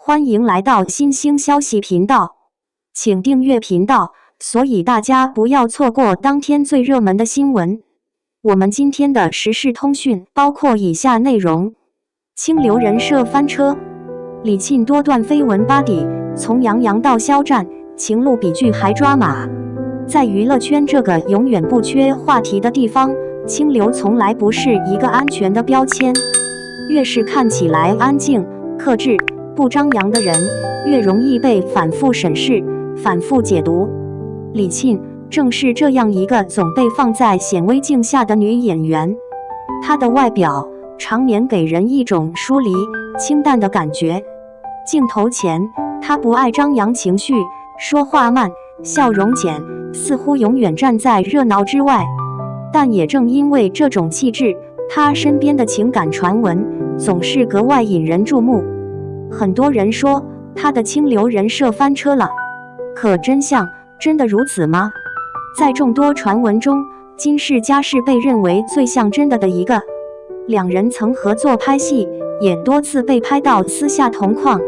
歡迎來到新興消息頻道，請訂閱頻道，所以大家不要錯過當天最熱門的新聞。我們今天的時事通訊包括以下內容：清流人設翻車，李沁多段緋聞巴底，從楊洋到肖戰，情路比劇還抓馬。在娛樂圈這個永遠不缺話題的地方，清流從來不是一個安全的標籤。越是看起來安靜、克制、不張揚的人，越容易被反覆審視、反覆解讀。李沁正是這樣一個總被放在顯微鏡下的女演員。她的外表常年給人一種疏離、清淡的感覺。鏡頭前，她不愛張揚情緒，說話慢，笑容淺，似乎永遠站在熱鬧之外。但也正因為這種氣質，她身邊的情感傳聞總是格外引人注目。很多人說她的清流人設翻車了，可真相真的如此嗎？在眾多傳聞中，金氏家是被認為最像真的一個。兩人曾合作拍戲，也多次被拍到私下同框，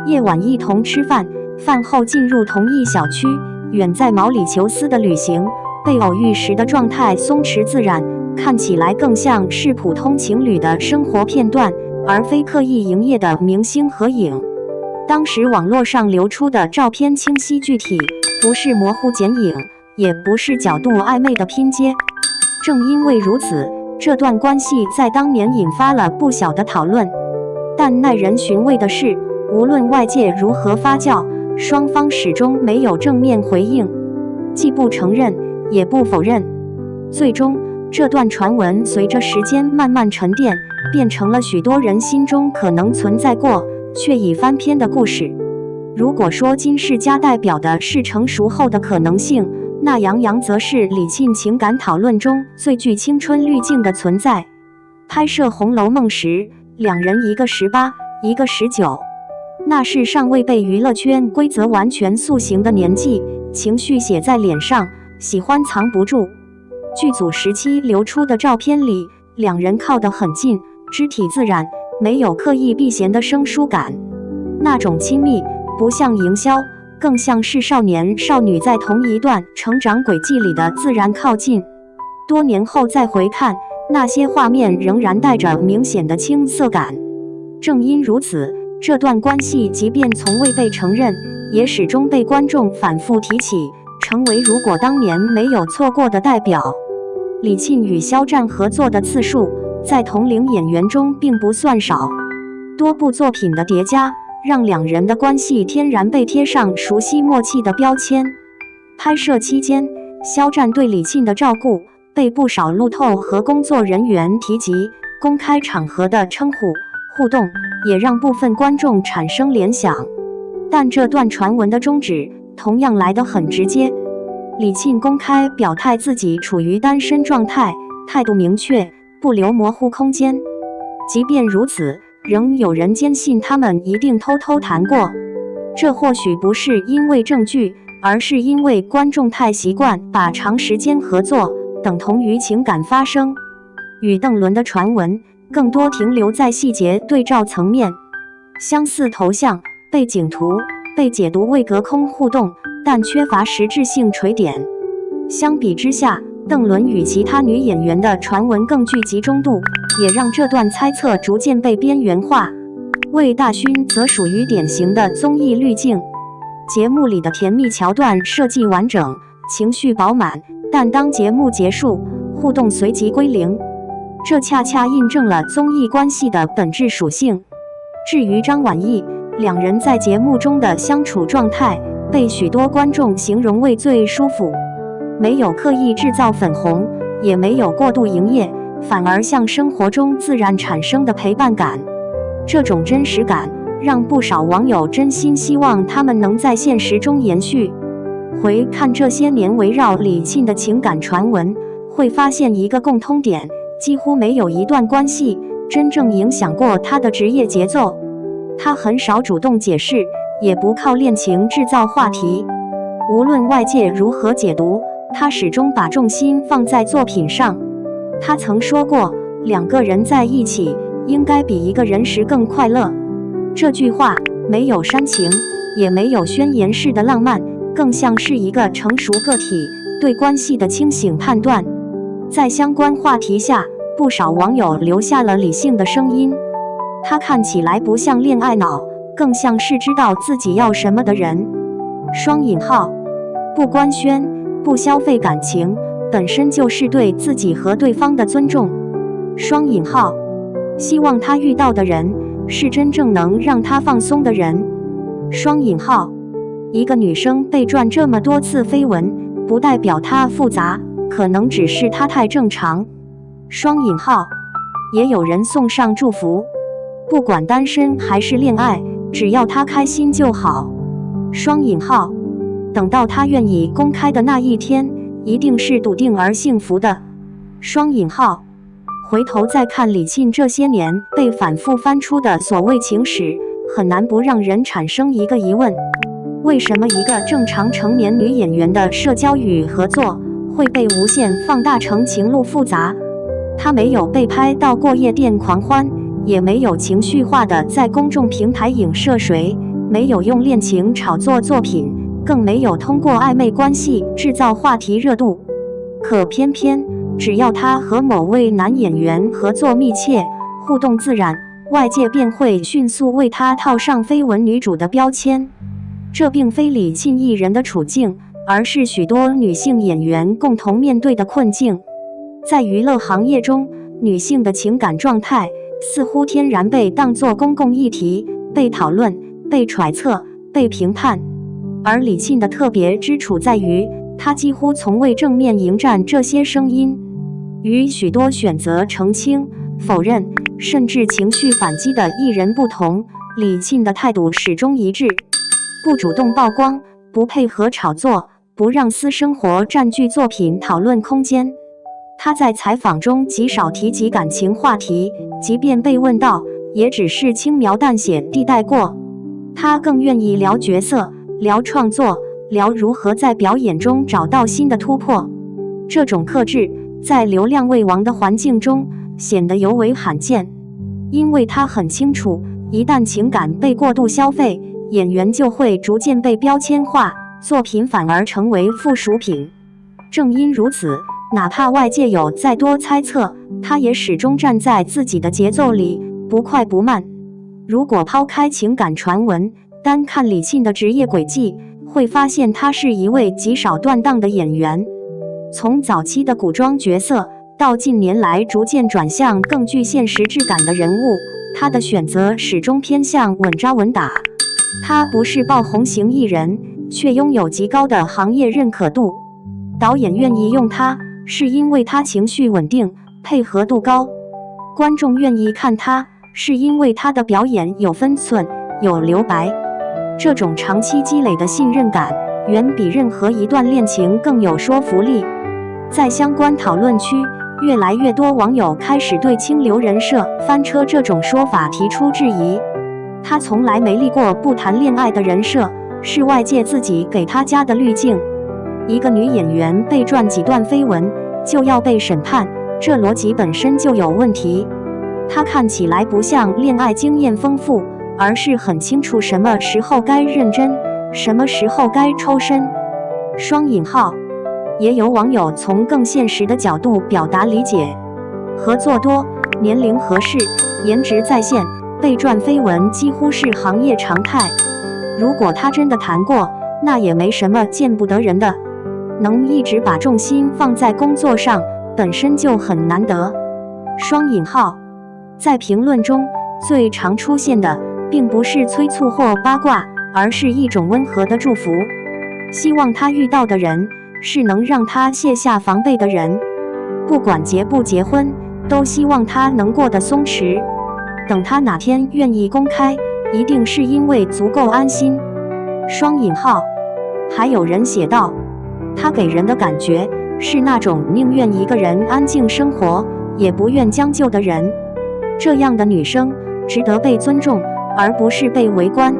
夜晚一同吃飯，飯後進入同一小區，遠在毛里求斯的旅行，被偶遇時的狀態鬆弛自然，看起來更像是普通情侶的生活片段，而非刻意營業的明星合影。當時網絡上流出的照片清晰具體，不是模糊剪影，也不是角度曖昧的拼接。正因為如此，這段關係在當年引發了不小的討論。但耐人尋味的是，無論外界如何發酵，雙方始終沒有正面回應，既不承認，也不否認。最終，這段傳聞隨着時間慢慢沉澱，變成了許多人心中可能存在過卻已翻篇的故事。如果說金氏家代表的是成熟後的可能性，那楊洋則是李沁情感討論中最具青春濾鏡的存在。拍攝《紅樓夢》時，兩人一個18，一個19，那是尚未被娛樂圈規則完全塑形的年紀，情緒寫在臉上，喜歡藏不住。劇組時期流出的照片裡，兩人靠得很近，肢體自然，沒有刻意避嫌的生疏感。那種親密不像營銷，更像是少年少女在同一段成長軌跡裡的自然靠近。多年後再回看，那些畫面仍然帶着明顯的青澀感。正因如此，這段關係即便從未被承認，也始終被觀眾反覆提起，成為如果當年沒有錯過的代表。李沁與肖戰合作的次數，在同齡演員中並不算少，多部作品的疊加，讓兩人的關係天然被貼上熟悉默契的標籤。拍攝期間，肖戰對李沁的照顧被不少路透和工作人員提及，公開場合的稱呼互動也讓部分觀眾產生聯想。但這段傳聞的終止同樣來得很直接，李沁公開表態自己處於單身狀態，態度明確，不留模糊空間。即便如此，仍有人堅信他們一定偷偷談過。這或許不是因為證據，而是因為觀眾太習慣把長時間合作等同於情感發生。與鄧倫的傳聞更多停留在細節對照層面，相似頭像、背景圖被解讀為隔空互動，但缺乏實質性垂點。相比之下，鄧倫與其他女演員的傳聞更具集中度，也讓這段猜測逐漸被邊緣化。魏大勳則屬於典型的綜藝濾鏡，節目裡的甜蜜橋段設計完整，情緒飽滿，但當節目結束，互動隨即歸零。這恰恰印證了綜藝關係的本質屬性。至於張晚意，兩人在節目中的相處狀態被許多觀眾形容為最舒服，沒有刻意製造粉紅，也沒有過度營業，反而像生活中自然產生的陪伴感。這種真實感讓不少網友真心希望他們能在現實中延續。回看這些年圍繞李沁的情感傳聞，會發現一個共通點，幾乎沒有一段關係真正影響過他的職業節奏。他很少主動解釋，也不靠戀情製造話題。無論外界如何解讀，他始終把重心放在作品上。他曾說過，兩個人在一起應該比一個人時更快樂。這句話沒有煽情，也沒有宣言式的浪漫，更像是一個成熟個體對關係的清醒判斷。在相關話題下，不少網友留下了理性的聲音。他看起來不像戀愛腦，更像是知道自己要什麼的人。雙引號，不官宣，不消費感情，本身就是對自己和對方的尊重。雙引號，希望他遇到的人是真正能讓他放鬆的人。雙引號，一個女生被轉這麼多次緋聞，不代表她複雜，可能只是她太正常。雙引號，也有人送上祝福，不管單身還是戀愛，只要她開心就好。雙引號，等到她願意公開的那一天，一定是篤定而幸福的。雙引號，回頭再看李沁這些年被反覆翻出的所謂情史，很難不讓人產生一個疑問：為什麼一個正常成年女演員的社交與合作會被無限放大成情路複雜？她沒有被拍到過夜店狂歡，也沒有情緒化的在公眾平台影射誰，沒有用戀情炒作作品，更沒有通過曖昧關係製造話題熱度。可偏偏只要她和某位男演員合作密切，互動自然，外界便會迅速為她套上緋聞女主的標籤。這並非李沁一人的處境，而是許多女性演員共同面對的困境。在娛樂行業中，女性的情感狀態似乎天然被當作公共議題，被討論、被揣測、被評判。而李沁的特別之處在於，她幾乎從未正面迎戰這些聲音。與許多選擇澄清、否認，甚至情緒反擊的藝人不同，李沁的態度始終一致，不主動曝光，不配合炒作，不讓私生活佔據作品討論空間。她在採訪中極少提及感情話題，即便被問到，也只是輕描淡寫地帶過。她更願意聊角色，聊創作，聊如何在表演中找到新的突破。這種克制，在流量為王的環境中顯得尤為罕見，因為她很清楚，一旦情感被過度消費，演員就會逐漸被標籤化，作品反而成為附屬品。正因如此，哪怕外界有再多猜測，她也始終站在自己的節奏裡，不快不慢。如果拋開情感傳聞，單看李沁的職業軌跡，會發現她是一位極少斷檔的演員。從早期的古裝角色，到近年來逐漸轉向更具現實質感的人物，她的選擇始終偏向穩紮穩打。她不是爆紅型藝人，卻擁有極高的行業認可度。導演願意用她，是因為她情緒穩定，配合度高；觀眾願意看她，是因為她的表演有分寸，有留白。這種長期積累的信任感，遠比任何一段戀情更有說服力。在相關討論區，越來越多網友開始對清流人設翻車這種說法提出質疑。她從來沒立過不談戀愛的人設，是外界自己給她加的濾鏡。一個女演員被轉幾段緋聞，就要被審判，這邏輯本身就有問題。她看起來不像戀愛經驗豐富，而是很清楚什麼時候該認真，什麼時候該抽身。雙引號，也有網友從更現實的角度表達理解：合作多，年齡合適，顏值在線，被轉緋聞幾乎是行業常態。如果她真的談過，那也沒什麼見不得人的。能一直把重心放在工作上，本身就很難得。雙引號，在評論中最常出現的，並不是催促或八卦，而是一種溫和的祝福。希望他遇到的人是能讓他卸下防備的人，不管結不結婚，都希望他能過得鬆弛。等他哪天願意公開，一定是因為足夠安心。雙引號，還有人寫道，她給人的感覺是那種寧願一個人安靜生活，也不願將就的人。這樣的女生值得被尊重，而不是被圍觀。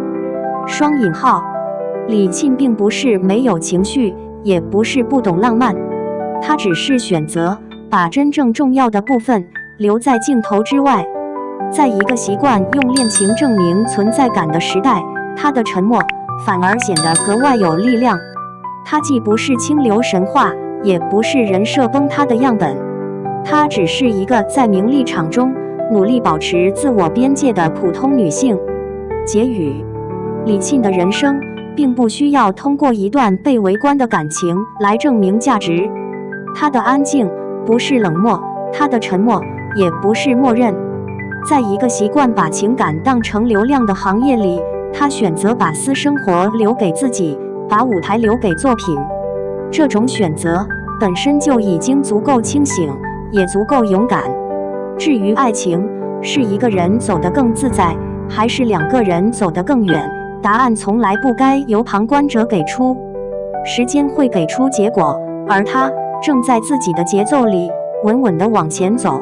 雙引號，李沁並不是沒有情緒，也不是不懂浪漫，她只是選擇把真正重要的部分留在鏡頭之外。在一個習慣用戀情證明存在感的時代，他的沉默反而顯得格外有力量。他既不是清流神話，也不是人設崩塌的樣本，她只是一個在名利場中努力保持自我邊界的普通女性。結語：李沁的人生並不需要通過一段被圍觀的感情來證明價值。她的安靜不是冷漠，她的沉默也不是默認。在一個習慣把情感當成流量的行業裡，她選擇把私生活留給自己，把舞台留給作品。這種選擇本身就已經足夠清醒，也足夠勇敢。至於愛情，是一個人走得更自在，還是兩個人走得更遠，答案從來不該由旁觀者給出。時間會給出結果，而他正在自己的節奏裡穩穩地往前走。